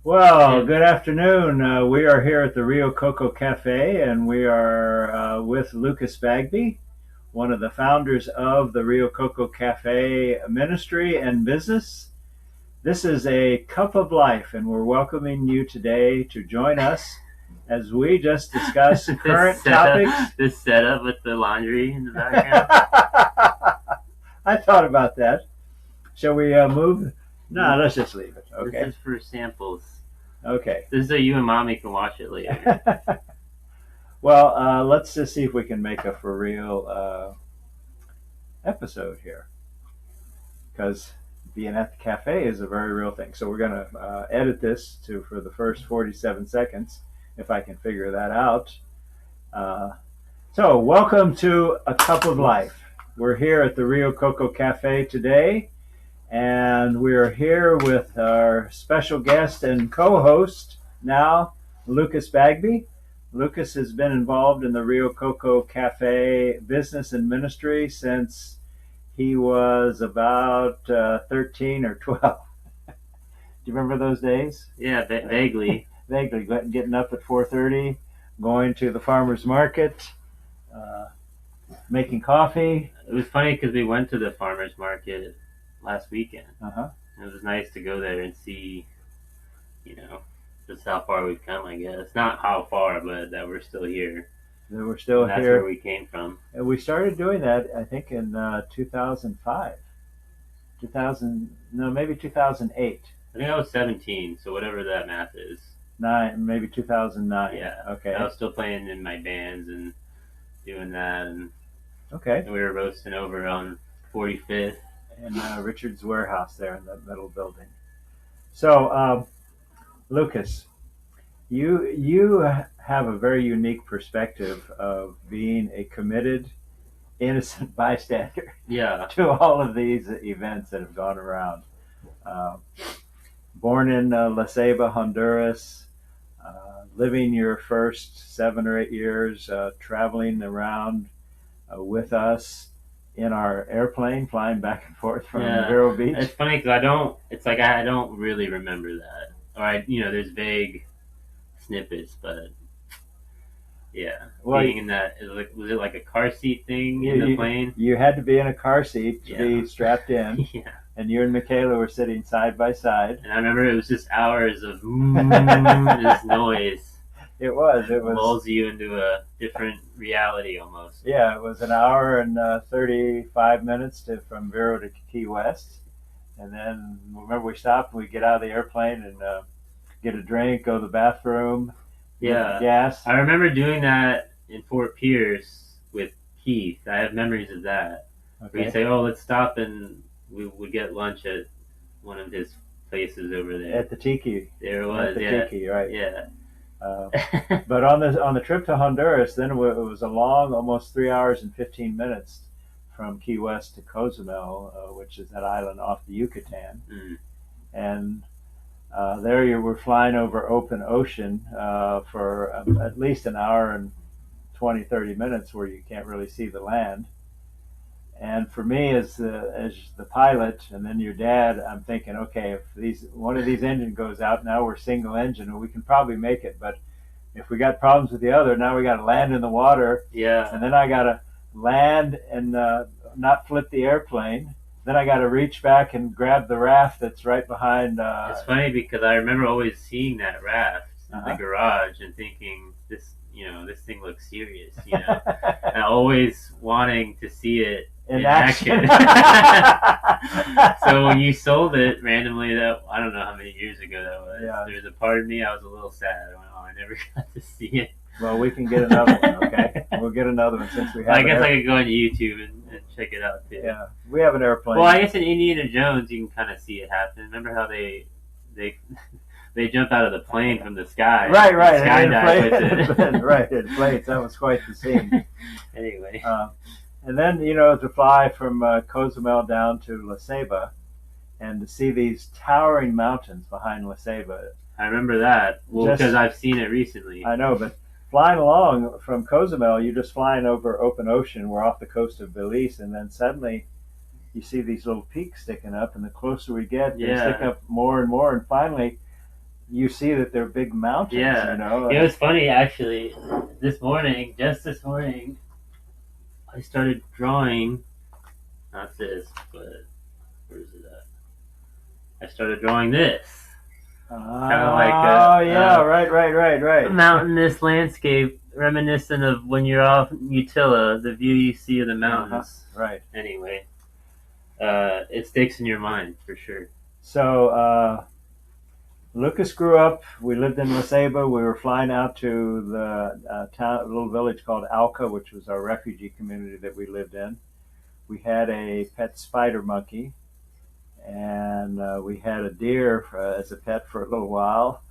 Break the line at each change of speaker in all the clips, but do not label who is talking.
Well, good afternoon. We are here at the Rio Coco Cafe, and we are with Lukas Bagby, one of the founders of the Rio Coco Cafe ministry and business. This is a cup of life, and we're welcoming you today to join us as we just discuss current topics.
This setup with the laundry in the background.
I thought about that. Shall we move? No, let's just leave it. Okay.
This is for samples.
Okay.
This is so you and Mommy can watch it later.
Well, let's just see if we can make a for real episode here, because being at the cafe is a very real thing. So we're going to edit this for the first 47 seconds, if I can figure that out. So welcome to A Cup of Life. We're here at the Rio Coco Cafe today, and we're here with our special guest and co-host now, Lukas Bagby. Lukas has been involved in the Rio Coco Cafe business and ministry since he was about 13 or 12. Do you remember those days?
Yeah, vaguely.
Vaguely, getting up at 4:30, going to the farmer's market, making coffee.
It was funny because we went to the farmer's market last weekend.
Uh-huh.
It was nice to go there and see, just how far we've come, I guess. Not how far, but that we're still here.
That we're still
and that's
here.
Where we came from.
And we started doing that, I think, in 2005. Maybe 2008.
I think I was 17, so whatever that math is.
Maybe 2009.
Yeah.
Okay.
I was still playing in my bands and doing that, and
okay.
And we were roasting over on 45th.
In Richard's warehouse there in that metal building. So, Lukas, you have a very unique perspective of being a committed, innocent bystander to all of these events that have gone around. Born in La Ceiba, Honduras, living your first 7 or 8 years traveling around with us in our airplane, flying back and forth from Vero Beach.
It's funny because I don't really remember that. Or there's vague snippets, but yeah. Well, being in that, was it like a car seat thing in the plane?
You had to be in a car seat to be strapped in.
Yeah.
And you and Michaela were sitting side by side.
And I remember it was just hours of this noise.
It was.
Lulls you into a different reality almost.
Yeah, it was an hour and 35 minutes from Vero to Key West. And then, remember, we stopped and we get out of the airplane and get a drink, go to the bathroom, get gas.
I remember doing that in Fort Pierce with Keith. I have memories of that. Okay. We'd say, let's stop, and we would get lunch at one of his places over there.
At the Tiki.
There it was,
At the Tiki, right.
Yeah.
But on the trip to Honduras, then it was a long, almost 3 hours and 15 minutes from Key West to Cozumel, which is that island off the Yucatan.
Mm.
And there you were flying over open ocean for at least an hour and 20, 30 minutes where you can't really see the land. And for me, as the pilot, and then your dad, I'm thinking, okay, if one of these engines goes out, now we're single engine, and we can probably make it. But if we got problems with the other, now we got to land in the water.
Yeah.
And then I got to land and not flip the airplane. Then I got to reach back and grab the raft that's right behind.
It's funny because I remember always seeing that raft in the garage and thinking, this thing looks serious, and always wanting to see it in action. So when you sold it randomly, I don't know how many years ago that was. Yeah. There was a part of me, I was a little sad. I went, I never got to see it.
Well, we can get another one, okay? We'll get another one since we have.
I guess I could go on YouTube and check it out too.
Yeah, we have an airplane.
Well, I guess in Indiana Jones you can kind of see it happen. Remember how they jump out of the plane from the sky?
Right.
Skydive with it.
Right, in planes. That was quite the scene.
Anyway.
And then, to fly from Cozumel down to La Ceiba and to see these towering mountains behind La Ceiba.
I remember that. Well, because I've seen it recently.
I know, but flying along from Cozumel, you're just flying over open ocean. We're off the coast of Belize, and then suddenly you see these little peaks sticking up, and the closer we get, they stick up more and more, and finally you see that they're big mountains,
Yeah, it
and
was funny actually. Just this morning, I started drawing. Not this, but where is it at? I started drawing this, kind of like
oh yeah,
a
right.
mountainous landscape, reminiscent of when you're off Utila, the view you see of the
Uh-huh,
mountains.
right.
Anyway, it sticks in your mind for sure.
So Lucas grew up. We lived in Mesaba. We were flying out to the town, a little village called Alca, which was our refugee community that we lived in. We had a pet spider monkey, and we had a deer as a pet for a little while.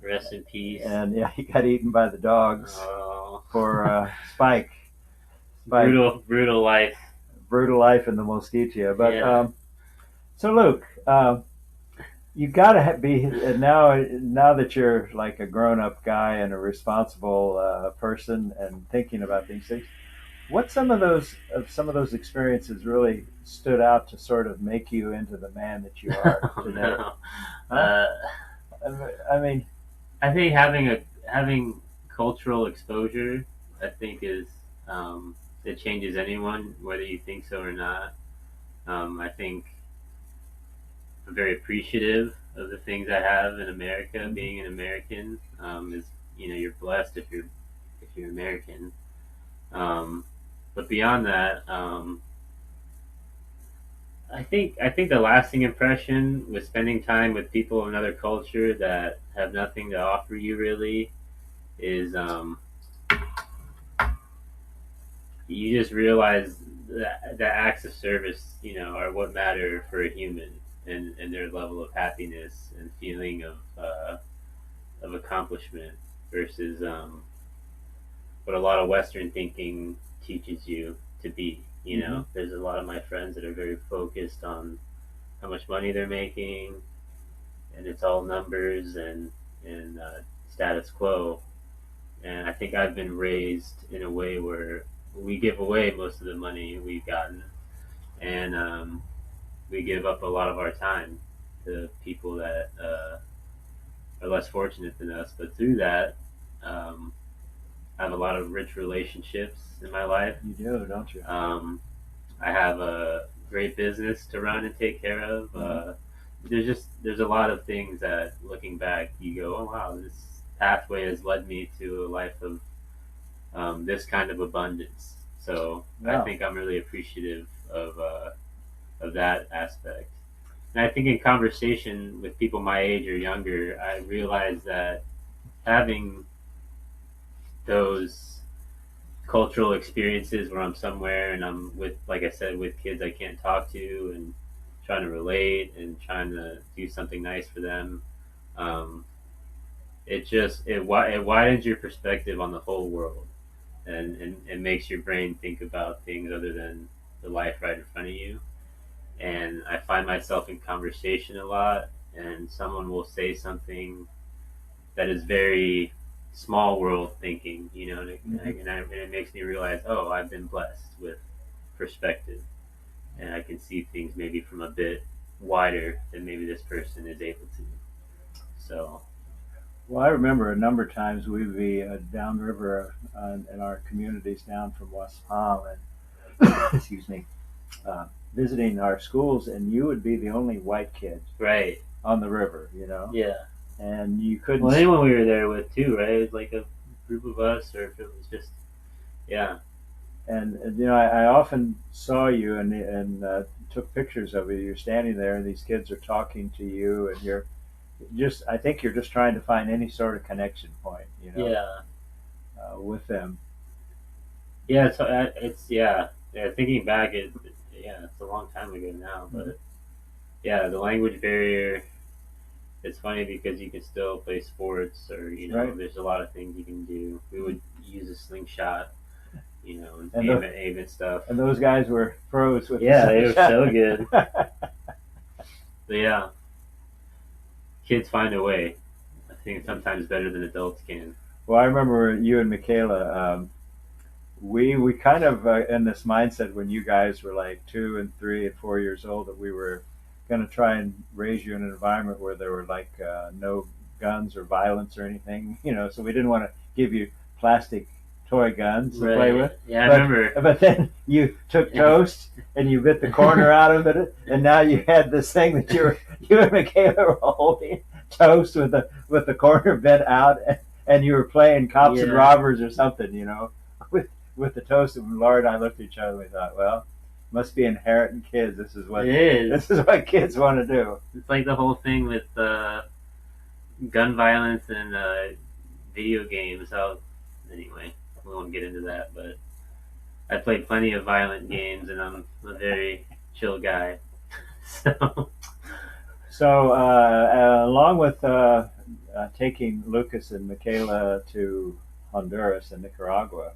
Rest in peace.
And yeah, he got eaten by the dogs
Oh,
for Spike. Spike,
brutal life.
brutal life in the Mosquitia. But
Yeah.
so, Luke, you got to be now that you're like a grown-up guy and a responsible person and thinking about these things. What some of those experiences really stood out to sort of make you into the man that you are
Oh,
today?
no.
Huh?
Uh,
I mean,
I think having cultural exposure, I think is it changes anyone, whether you think so or not. I think I'm very appreciative of the things I have in America. Being an American is, you're blessed if you're American. Um, but beyond that, I think the lasting impression was spending time with people of another culture that have nothing to offer you really is you just realize that acts of service, are what matter for a human, and their level of happiness and feeling of accomplishment versus what a lot of Western thinking teaches you to be. There's a lot of my friends that are very focused on how much money they're making, and it's all numbers and status quo. And I think I've been raised in a way where we give away most of the money we've gotten, and we give up a lot of our time to people that are less fortunate than us. But through that, um, I have a lot of rich relationships in my life.
you do, don't you?
I have a great business to run and take care of. There's a lot of things that looking back you go, oh wow, this pathway has led me to a life of this kind of abundance. So I
Yeah.
think I'm really appreciative of that aspect. And I think in conversation with people my age or younger, I realize that having those cultural experiences where I'm somewhere and I'm with, like I said, with kids I can't talk to and trying to relate and trying to do something nice for them. Um, it widens your perspective on the whole world, and it makes your brain think about things other than the life right in front of you. And I find myself in conversation a lot, and someone will say something that is very small world thinking, and it makes me realize, oh, I've been blessed with perspective, and I can see things maybe from a bit wider than maybe this person is able to. So,
Well, I remember a number of times we'd be downriver in our communities down from West Palm, and excuse me, visiting our schools, and you would be the only white kid
right,
on the river,
yeah.
and you couldn't.
Well, anyone we were there with too, right? It was like a group of us, or if it was just, yeah,
And I often saw you and took pictures of you. You're standing there, and these kids are talking to you, and you're just. I think you're just trying to find any sort of connection point,
yeah,
with them.
yeah. It's yeah. Thinking back, yeah, it's a long time ago now, but yeah, the language barrier. It's funny because you can still play sports, or
Right.
there's a lot of things you can do. We would use a slingshot, and
And
aim at stuff.
and those guys were pros with
Yeah,
the
they were so good.
sunshine.
But yeah, kids find a way. I think sometimes better than adults can.
Well, I remember you and Michaela. We kind of in this mindset when you guys were like 2 and 3 and 4 years old that we were going to try and raise you in an environment where there were like no guns or violence or anything, so we didn't want to give you plastic toy guns to play with.
Yeah, I remember.
But then you took toast and you bit the corner out of it, and now you had this thing that you and Michaela were holding toast with the corner bent out, and you were playing cops and robbers or something, with the toast. And Laura and I looked at each other and we thought, well, must be inherent in kids. This is what kids want to do.
It's like the whole thing with gun violence and video games. Anyway, we won't get into that, but I played plenty of violent games, and I'm a very chill guy.
So along with taking Lucas and Michaela to Honduras and Nicaragua,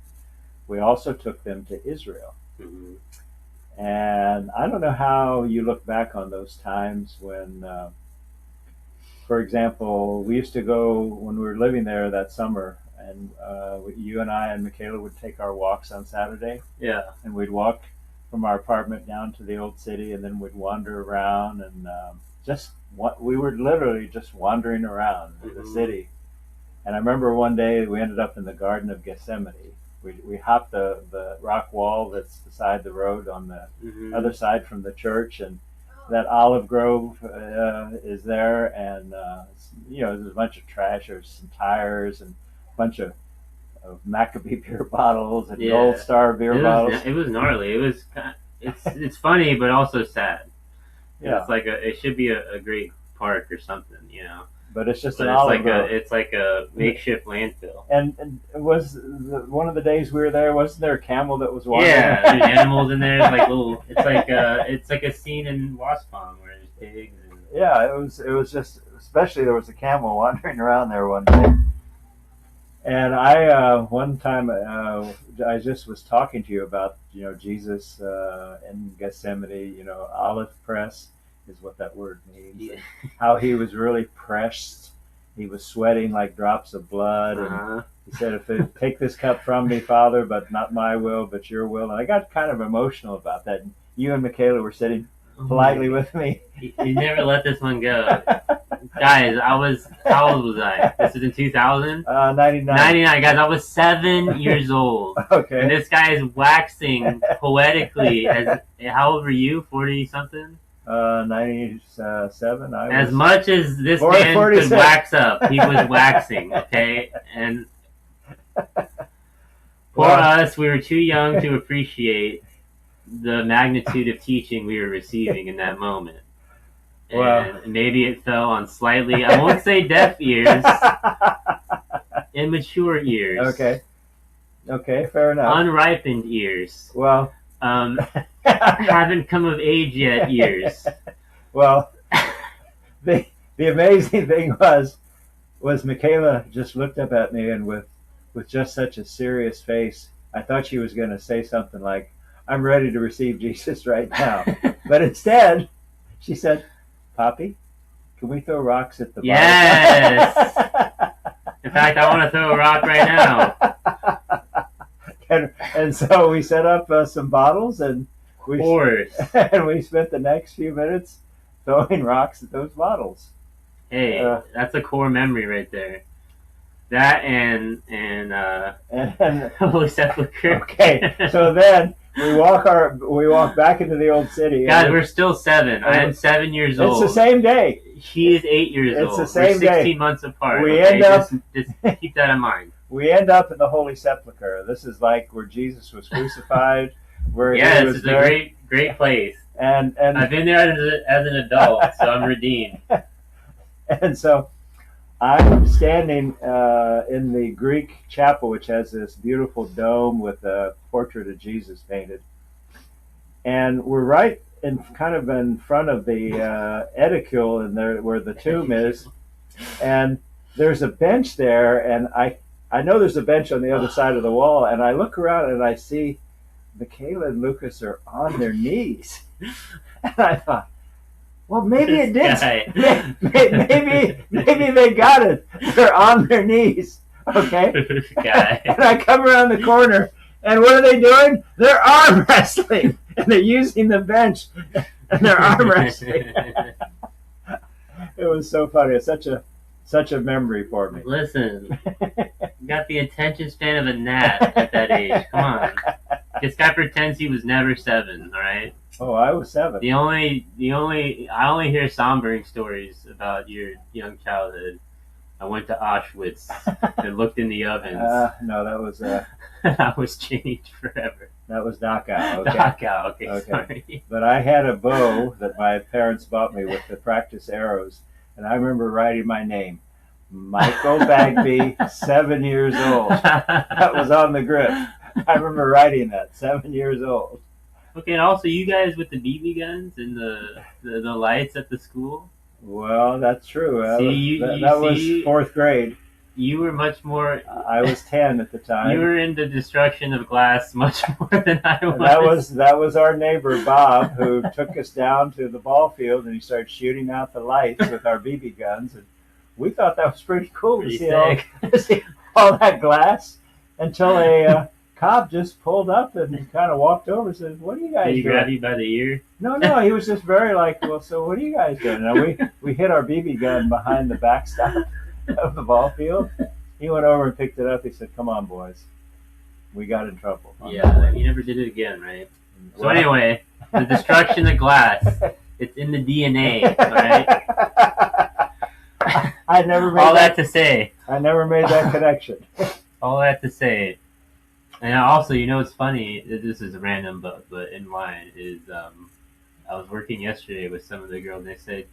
we also took them to Israel.
Mm-hmm.
And I don't know how you look back on those times when, for example, we used to go when we were living there that summer, and you and I and Michaela would take our walks on Saturday.
Yeah.
And we'd walk from our apartment down to the old city, and then we'd wander around, and we were literally just wandering around the city. And I remember one day we ended up in the Garden of Gethsemane. We hopped the rock wall that's beside the road on the other side from the church, and that olive grove is there, and there's a bunch of trash. There's some tires and a bunch of Maccabee beer bottles and Gold Star beer bottles.
It was gnarly. It's funny, but also sad.
Yeah,
it's like it should be a great park or something,
But it's just olive grove.
It's like a makeshift landfill.
And was one of the days we were there? Wasn't there a camel that was walking?
Yeah, there's animals in there. It's like a scene in Wasp Palm where there's pigs.
Yeah, it was just, especially there was a camel wandering around there one day. And I one time I just was talking to you about Jesus in Gethsemane. Olive press is what that word means.
Yeah.
How he was really pressed. He was sweating like drops of blood. And he said, "Take this cup from me, Father, but not my will, but your will." And I got kind of emotional about that. And you and Michaela were sitting politely with me.
You never let this one go. Guys, how old was I? This is in 2000?
99.
99, guys, I was 7 years old.
Okay.
And this guy is waxing poetically. How old were you? 40-something?
97.
As much as this man
46.
could wax up, he was waxing, okay? And for us, we were too young to appreciate the magnitude of teaching we were receiving in that moment. And maybe it fell on slightly, I won't say deaf ears, immature ears.
Okay, fair enough.
Unripened ears.
Well,
haven't come of age yet ears.
Well, the amazing thing was Michaela just looked up at me, and with just such a serious face, I thought she was going to say something like, "I'm ready to receive Jesus right now." But instead, she said, "Poppy, can we throw rocks at the bottom?"
Yes. In fact, I want to throw a rock right now.
And so we set up some bottles, and we spent the next few minutes throwing rocks at those bottles.
Hey, that's a core memory right there. That and Holy Sepulchre.
Okay, so then we walk back into the old city.
Guys, we're still 7. I am 7 years old.
It's the same day.
She is 8 years old.
It's the same
we're 16
day.
months apart.
We end up.
Just keep that in mind.
We end up in the Holy Sepulchre. This is like where Jesus was crucified.
Yes, it's a great place.
And
I've been there as an adult, so I'm redeemed.
And so I'm standing in the Greek chapel, which has this beautiful dome with a portrait of Jesus painted. And we're right in front of the edicule, and there where the tomb is. And there's a bench there, and I know there's a bench on the other side of the wall, and I look around and I see Michaela and Lucas are on their knees. And I thought, well, maybe it did. Maybe they got it. They're on their knees. Okay? And I come around the corner, and what are they doing? They're arm wrestling. And they're using the bench, and they're arm wrestling. It was so funny. It's such a memory for me.
Listen, you got the attention span of a gnat at that age. Come on. This guy pretends he was never 7. All right.
Oh, I was 7.
I only hear sombering stories about your young childhood. I went to Auschwitz and looked in the ovens.
No, that was
I was changed forever.
That was Dachau. Okay.
Dachau. Okay. Sorry.
But I had a bow that my parents bought me with the practice arrows, and I remember writing my name, Michael Bagby, 7 years old. That was on the grip. I remember writing that, 7 years old.
Okay, and also you guys with the BB guns and the lights at the school.
Well, that's true.
That
was 4th grade.
You were much more.
I was 10 at the time.
You were in the destruction of glass much more than I was.
That was our neighbor Bob, who took us down to the ball field, and he started shooting out the lights with our BB guns, and we thought that was pretty cool to see all that glass, until a cop just pulled up and kind of walked over and said, "What are you guys doing?"
Did he grab you by the ear?
No, he was just very like, "Well, so what are you guys doing?" And we hid our BB gun behind the backstop of the ball field. He went over and picked it up. He said, "Come on, boys, we got in trouble."
Yeah, you never did it again, right? Well, so anyway, the destruction of glass, it's in the DNA, all right?
I never made
all that to say.
I never made that connection.
All that to say. And also, it's funny, this is random, but in line is, I was working yesterday with some of the girls, and they said,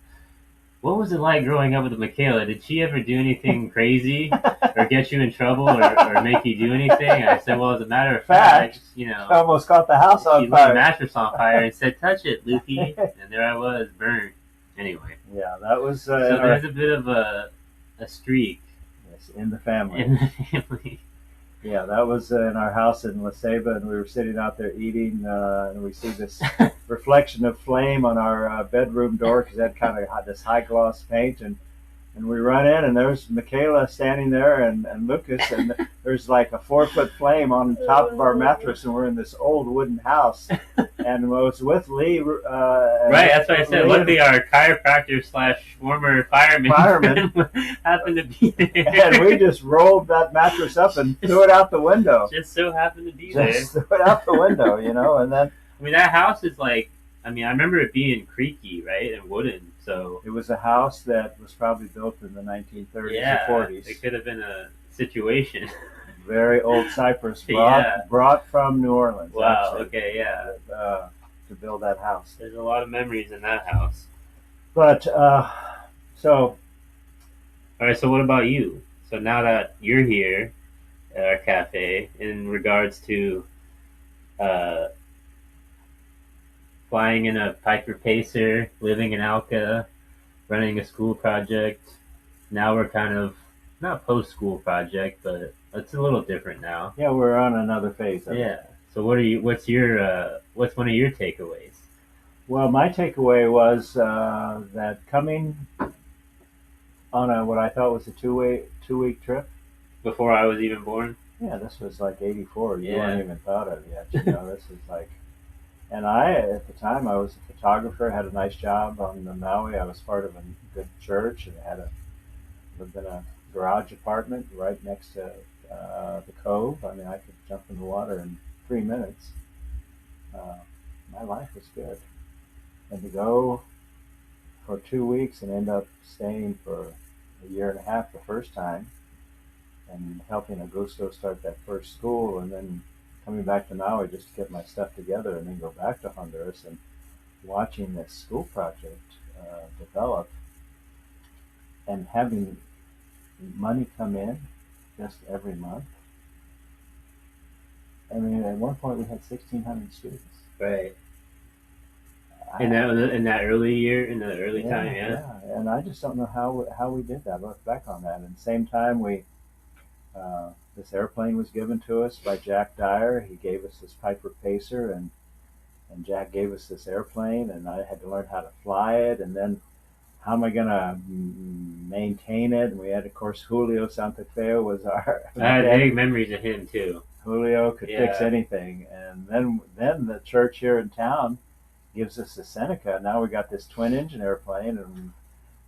"What was it like growing up with Michaela? Did she ever do anything crazy or get you in trouble or make you do anything?" And I said, "Well, as a matter of fact,
I almost caught the house on fire.
She lit a mattress on fire and said, 'Touch it, Lukey.' And there I was, burned." Anyway.
Yeah, that was...
so there's a bit of a streak.
Yes, in the family. Yeah, that was in our house in La Ceiba, and we were sitting out there eating, and we see this reflection of flame on our bedroom door, because that kind of had this high gloss paint, and we run in, and there's Michaela standing there, and Lucas, and there's like a 4-foot flame on top of our mattress, and we're in this old wooden house, and I was with Lee.
Right, that's what I said. Luckily, our chiropractor / former fireman happened to be there.
And we just rolled that mattress up and threw it out the window.
Just so happened to be there.
Just threw it out the window, and then...
I mean, that house is like... I remember it being creaky, right, and wooden, so...
It was a house that was probably built in the 1930s or 40s.
It could have been a situation.
Very old cypress, brought from New Orleans.
Wow,
actually,
okay, yeah.
To build that house.
There's a lot of memories in that house.
But, so...
All right, so what about you? So now that you're here at our cafe, in regards to flying in a Piper Pacer, living in Alca, running a school project, now we're kind of, not post-school project, but it's a little different now.
Yeah, we're on another phase.
Yeah. So what's one of your takeaways?
Well, my takeaway was that coming on what I thought was a two-week trip.
Before I was even born?
Yeah, this was like 84. You weren't even thought of yet. This is like... And at the time, I was a photographer, had a nice job on the Maui. I was part of a good church, and lived in a garage apartment right next to the cove. I could jump in the water in 3 minutes. My life was good. And to go for 2 weeks and end up staying for a year and a half the first time, and helping Augusto start that first school, and then coming back to Maui just to get my stuff together and then go back to Honduras, and watching this school project develop, and having money come in just every month. At one point we had 1,600 students.
Right. In that early time, yeah.
And I just don't know how we did that. Look back on that. And same time this airplane was given to us by Jack Dyer. He gave us this Piper Pacer, and Jack gave us this airplane, and I had to learn how to fly it, and then how am I going to maintain it? And we had, of course, Julio Santa Fe was our...
I had big memories of him, too.
Julio could fix anything. And then the church here in town gives us the Seneca. Now we got this twin-engine airplane, and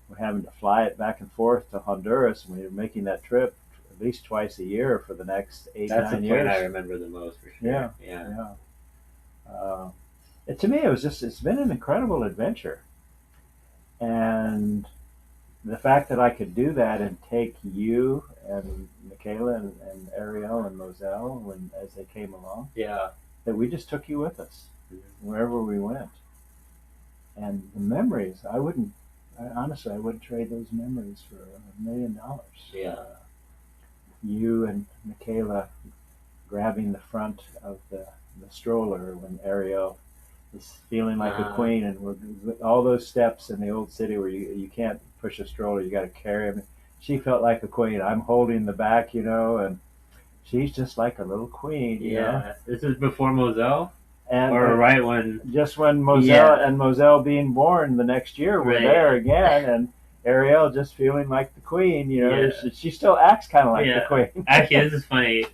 we're having to fly it back and forth to Honduras, and we were making that trip at least twice a year for the next eight,
That's the
nine
point
years.
I remember the most for
Yeah,
sure. Yeah.
yeah. To me, it's been an incredible adventure, and the fact that I could do that and take you and Michaela and Ariel and Moselle as they came along,
Yeah.
that we just took you with us wherever we went, and the memories, honestly, I wouldn't trade those memories for $1 million.
Yeah.
You and Michaela grabbing the front of the stroller when Ariel is feeling like a queen, and all those steps in the old city where you can't push a stroller, you got to carry him. She felt like a queen. I'm holding the back, and she's just like a little queen,
Yeah. This is before Moselle?
And
or right when
just when Moselle being born the next year, we're there again, and Ariel just feeling like the queen. She still acts kind of like the queen.
Actually, this is funny.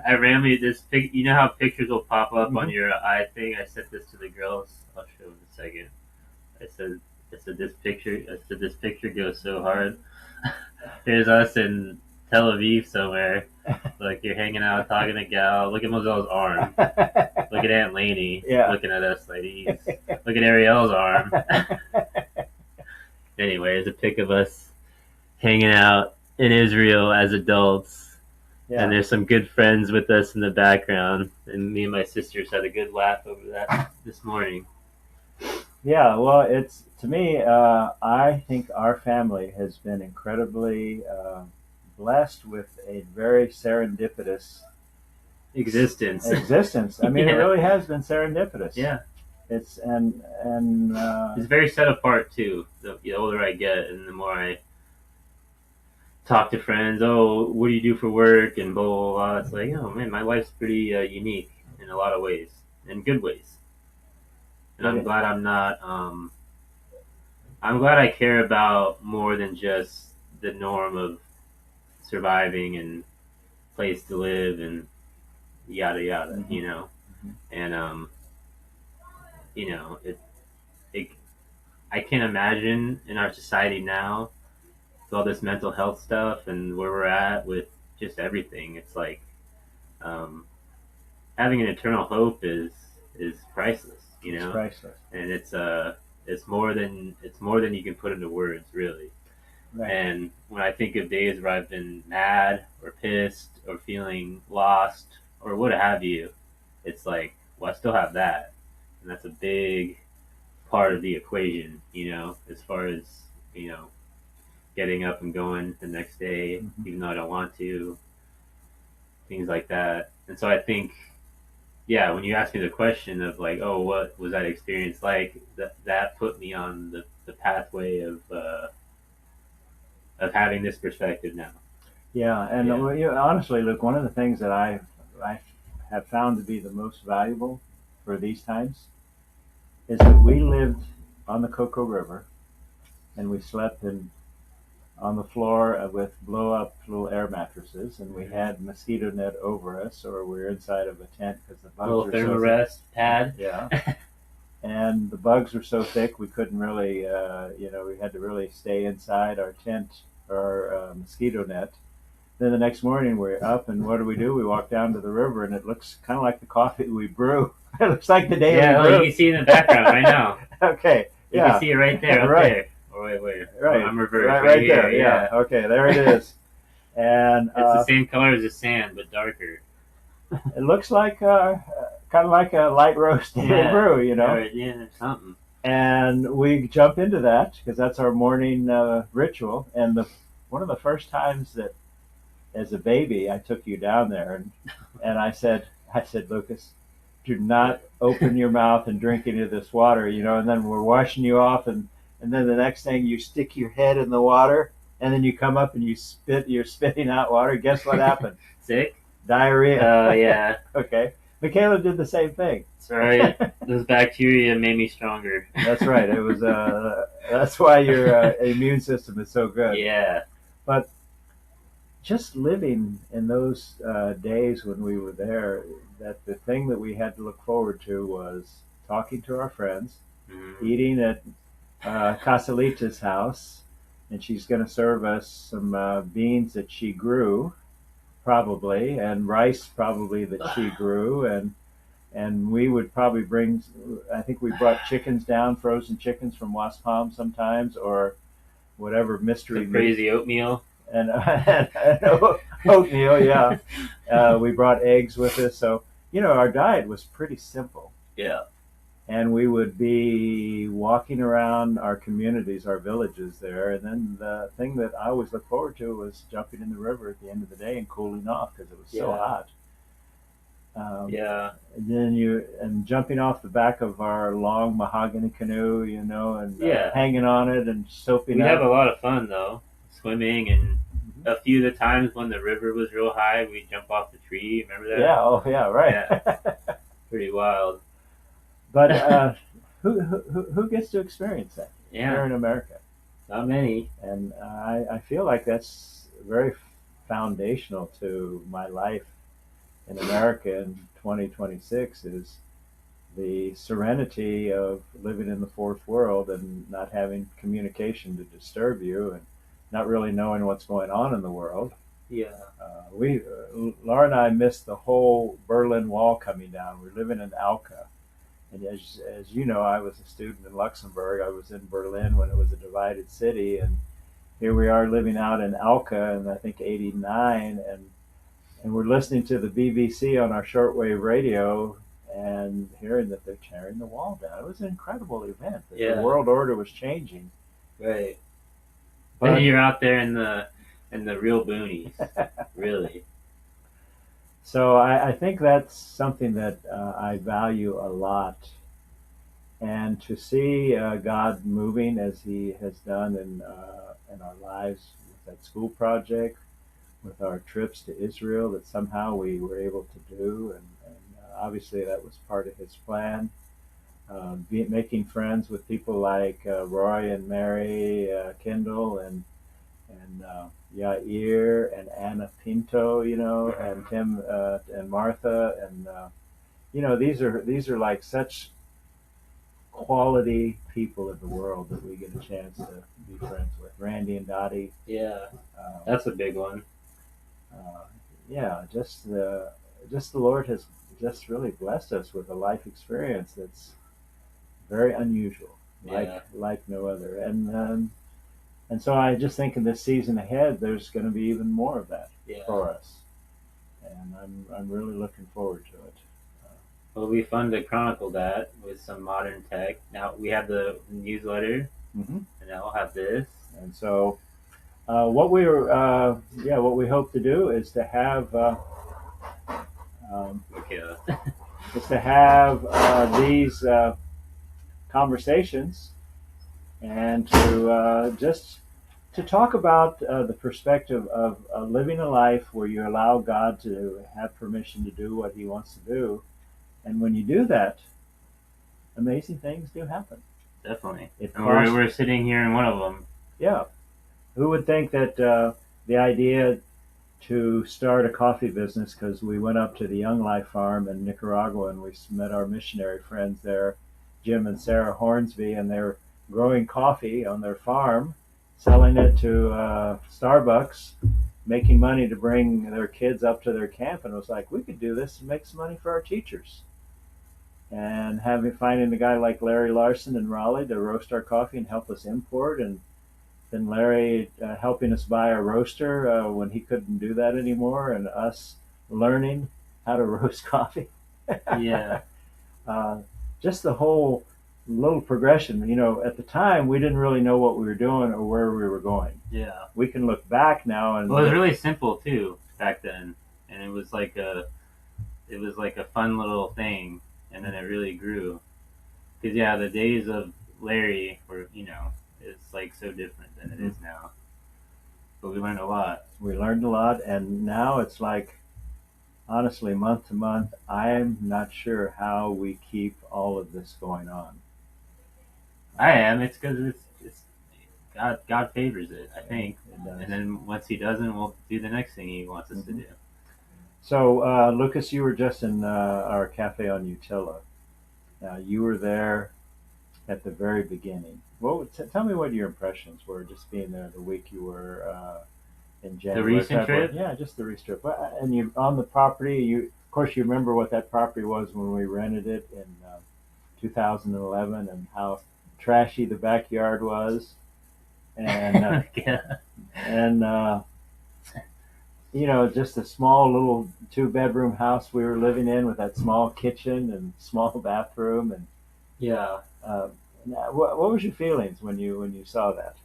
I randomly you know how pictures will pop up on your eye thing. I sent this to the girls. I'll show them in a second. I said this picture goes so hard. Here's us in Tel Aviv somewhere. Like you're hanging out talking to gal. Look at Moselle's arm. Look at Aunt Lainey looking at us ladies. Look at Ariel's arm. Anyway, there's a pic of us hanging out in Israel as adults. Yeah. And there's some good friends with us in the background. And me and my sisters had a good laugh over that this morning.
Yeah, well, it's to me, I think our family has been incredibly blessed with a very serendipitous
existence.
I mean, it really has been serendipitous.
Yeah.
It's
it's very set apart too. The older I get, and the more I talk to friends, oh, what do you do for work, and blah blah blah. It's like, oh man, my life's pretty unique in a lot of ways, in good ways. And I'm glad I'm not. I'm glad I care about more than just the norm of surviving and place to live and yada yada.
Mm-hmm.
And I can't imagine in our society now with all this mental health stuff and where we're at with just everything. It's like having an eternal hope is priceless.
It's priceless,
and it's more than you can put into words, really. Right. And when I think of days where I've been mad or pissed or feeling lost or what have you, it's like, well, I still have that, and that's a big part of the equation, as far as getting up and going the next day, even though I don't want to, things like that. And so I think, yeah, when you ask me the question of like, oh, what was that experience like, that put me on the pathway of having this perspective now.
Yeah, and honestly, look, one of the things that I have found to be the most valuable for these times is that we lived on the Cocoa River, and we slept on the floor with blow-up little air mattresses, and we had mosquito net over us, or we were inside of a tent because the bugs
were so thermarest pad.
Yeah. And the bugs were so thick we couldn't really, we had to really stay inside our tent or our mosquito net. Then the next morning we're up, and what do? We walk down to the river, and it looks kind of like the coffee we brew. It looks like the day we brew.
You can see it in the background right now.
Okay.
You can see it right there, up there. Oh, wait.
Right.
I'm reversed.
Right there. Yeah. Okay, there it is. And
it's the same color as the sand, but darker.
It looks like kind of like a light roast brew,
Yeah, something.
And we jump into that because that's our morning ritual. And one of the first times that, as a baby, I took you down there, and I said, Lucas, do not open your mouth and drink any of this water, And then we're washing you off, and then the next thing you stick your head in the water, and then you come up and you're spitting out water. Guess what happened?
Sick?
Diarrhea.
Oh, yeah.
Okay. Michaela did the same thing.
That's right. Those bacteria made me stronger.
That's right. It was. That's why your immune system is so good.
Yeah.
But just living in those days when we were there, that the thing that we had to look forward to was talking to our friends, eating at Casalita's house, and she's going to serve us some beans that she grew, probably, and rice probably that she grew, and we would probably bring. I think we brought chickens down, frozen chickens from West Palm sometimes, or whatever
The
mystery meat
crazy oatmeal.
and oatmeal. Yeah, we brought eggs with us, so our diet was pretty simple.
Yeah.
And we would be walking around our communities, our villages there. And then the thing that I always looked forward to was jumping in the river at the end of the day and cooling off because it was so
Yeah.
hot. Um,
Yeah.
and then and jumping off the back of our long mahogany canoe, and
Yeah.
hanging on it and soaping
We'd
up.
have a lot of fun though, swimming, and
Mhm.
a few of the times when the river was real high, we'd jump off the tree. Remember that?
Yeah. Oh, yeah. Right.
Yeah. Pretty wild.
But who gets to experience that here
Yeah.
in America?
Not many.
And I feel like that's very foundational to my life in America in 2026 is the serenity of living in the fourth world and not having communication to disturb you and not really knowing what's going on in the world.
Yeah.
Laura and I missed the whole Berlin Wall coming down. We're living in Alca. And as you know, I was a student in Luxembourg. I was in Berlin when it was a divided city, and here we are living out in Alca in I think '89, and we're listening to the BBC on our shortwave radio and hearing that they're tearing the wall down. It was an incredible event.
Yeah.
The world order was changing.
Right.
But
Then you're out there in the real boonies. Really.
so I think that's something that I value a lot. And to see God moving as He has done in our lives with that school project, with our trips to Israel that somehow we were able to do, and obviously that was part of His plan. Making friends with people like Roy and Mary Kendall and Yair and Anna Pinto, and Tim and Martha, and these are like such quality people in the world that we get a chance to be friends with. Randy and Dottie.
Yeah.
Um,
That's a big one.
yeah, just the Lord has just really blessed us with a life experience that's very unusual,
Yeah.
like no other. And so I just think in this season ahead, there's going to be even more of that
Yeah.
for us, and I'm really looking forward to it.
Well, it'll be fun to chronicle that with some modern tech. Now we have the newsletter,
Mm-hmm.
and now we'll have this.
And so what we hope to do is to have
Okay.
these conversations and to just to talk about the perspective of living a life where you allow God to have permission to do what He wants to do, and when you do that, amazing things do happen.
Definitely.
It
And
costs,
we're sitting here in one of them.
yeah. Who would think that the idea to start a coffee business, because we went up to the Young Life Farm in Nicaragua and we met our missionary friends there, Jim and Sarah Hornsby, and they're growing coffee on their farm, selling it to Starbucks, making money to bring their kids up to their camp. And it was like, we could do this and make some money for our teachers. And finding a guy like Larry Larson in Raleigh to roast our coffee and help us import, and then Larry helping us buy a roaster when he couldn't do that anymore, and us learning how to roast coffee.
Yeah.
Just the whole little progression. At the time, we didn't really know what we were doing or where we were going.
Yeah.
We can look back now and
Well, it was really simple too back then, and it was like a fun little thing, and then it really grew. Because yeah, the days of Larry were it's like so different than it is now. But we learned a lot.
We learned a lot, and now it's like, honestly, month to month, I'm not sure how we keep all of this going on.
I am. It's because it's God favors it, I think.
It does.
And then once He doesn't, we'll do the next thing He wants us to do.
So, Lucas, you were just in our cafe on Utila. You were there at the very beginning. Tell me what your impressions were just being there the week you were in
The
January,
recent
February.
trip?
Yeah, just the restrip. And you on the property. You of course you remember what that property was when we rented it in 2011 and how trashy the backyard was, and
Yeah.
and just a small little two-bedroom house we were living in with that small kitchen and small bathroom. And
Yeah.
uh, what was your feelings when you saw that?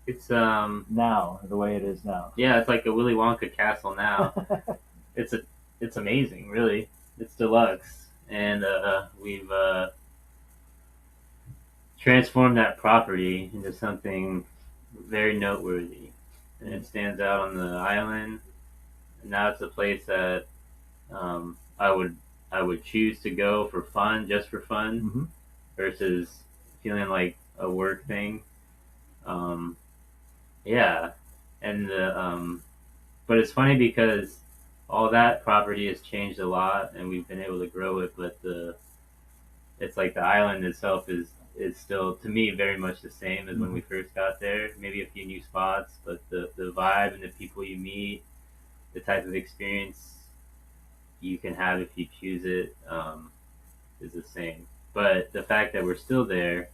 It's
Now, the way it is now.
yeah, it's like a Willy Wonka castle now. It's a it's amazing, really. It's deluxe, and we've transformed that property into something very noteworthy, and it stands out on the island. And now it's a place that I would choose to go for fun, just for fun,
Hmm.
versus feeling like a work thing. Um, yeah, and but it's funny because all that property has changed a lot, and we've been able to grow it. But it's like the island itself is still to me very much the same as when
Hmm.
we first got there. Maybe a few new spots, but the vibe and the people you meet, the type of experience you can have if you choose it, is the same. But the fact that we're still there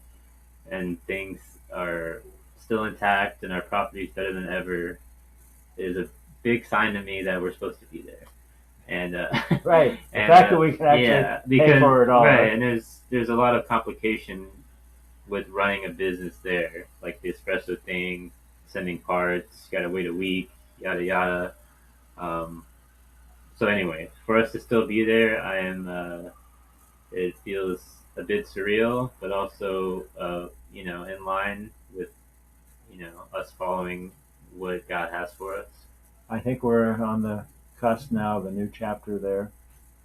and things are still intact and our property is better than ever is a big sign to me that we're supposed to be there. And
Right. The
and
fact that we can actually
yeah,
pay
because
for it all.
right,
Right?
and there's a lot of complication with running a business there, like the espresso thing, sending parts, you gotta wait a week, yada yada. Um, so anyway, for us to still be there, I am. It feels a bit surreal, but also in line with us following what God has for us.
I think we're on the cusp now of a new chapter there,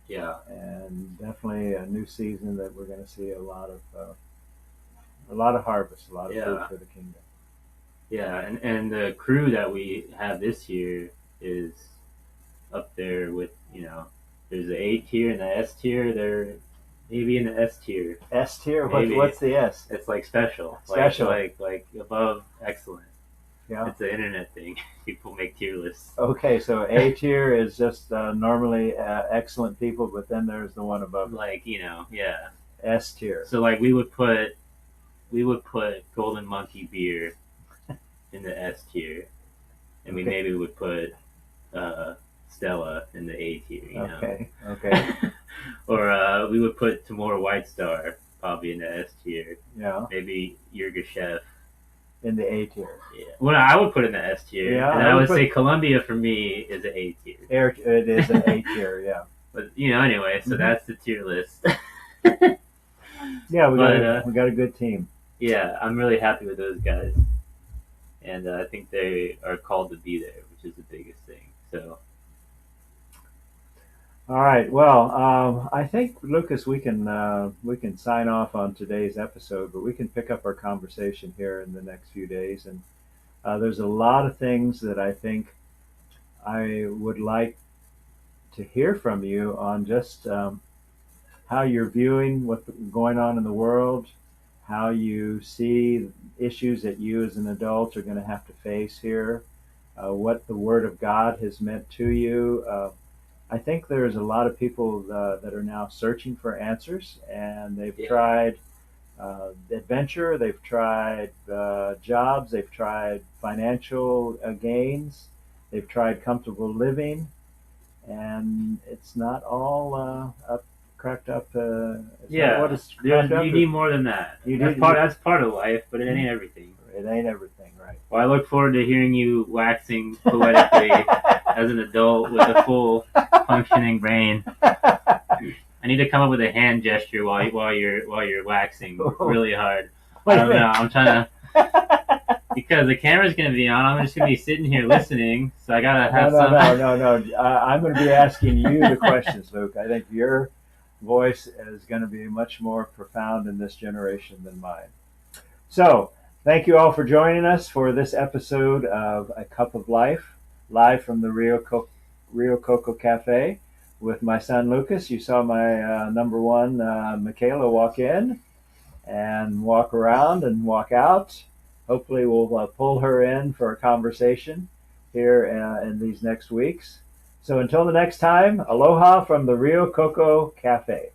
Yeah,
and definitely a new season that we're going to see a lot of harvest, a lot of fruit
yeah,
for the kingdom.
yeah, and the crew that we have this year is up there with there's the A tier and the S tier. They're maybe in the S tier.
S tier.
Maybe
What's the S?
it's like special,
Special.
like above excellent.
Yeah.
It's an internet thing. People make tier lists.
Okay, so A tier is just normally excellent people, but then there's the one above it.
Like yeah.
S tier.
So like we would put Golden Monkey beer in the S tier, and we
Okay.
maybe would put uh, Stella in the A tier.
Okay. Okay.
Or we would put Timor White Star probably in the S tier.
Yeah.
Maybe Yirgacheffe.
In the A tier.
Yeah. Well, I would put in the S tier,
Yeah,
and
I
I
would
would
put-
say Colombia for me is an A tier.
It is an A tier. Yeah.
But anyway, so
Mhm.
that's the tier list.
Yeah,
But
we got a good team.
yeah, I'm really happy with those guys, and I think they are called to be there, which is the biggest thing. So
All right. Well, I think Lucas, we can sign off on today's episode, but we can pick up our conversation here in the next few days. And there's a lot of things that I think I would like to hear from you on just how you're viewing what's going on in the world, how you see issues that you as an adult are going to have to face here, what the Word of God has meant to you. I think there's a lot of people that are now searching for answers, and they've
yeah,
tried adventure, they've tried jobs, they've tried financial gains, they've tried comfortable living, and it's not all cracked up. It's not what it's cracked up.
you need more than that.
You
That's
need-
part of life, but it ain't everything.
It ain't everything, right?
Well, I look forward to hearing you waxing poetically as an adult with a full functioning brain. I need to come up with a hand gesture while you're waxing really hard. I don't know. I'm trying to because the camera's gonna be on. I'm just gonna be sitting here listening, so I gotta have some.
No. I'm going to be asking you the questions, Luke. I think your voice is going to be much more profound in this generation than mine. So, thank you all for joining us for this episode of A Cup of Life, live from the Rio Coco Cafe with my son Lucas. You saw my number one, Michaela, walk in. and walk around and walk out. Hopefully, we'll pull her in for a conversation here in these next weeks. So until the next time, aloha from the Rio Coco Cafe.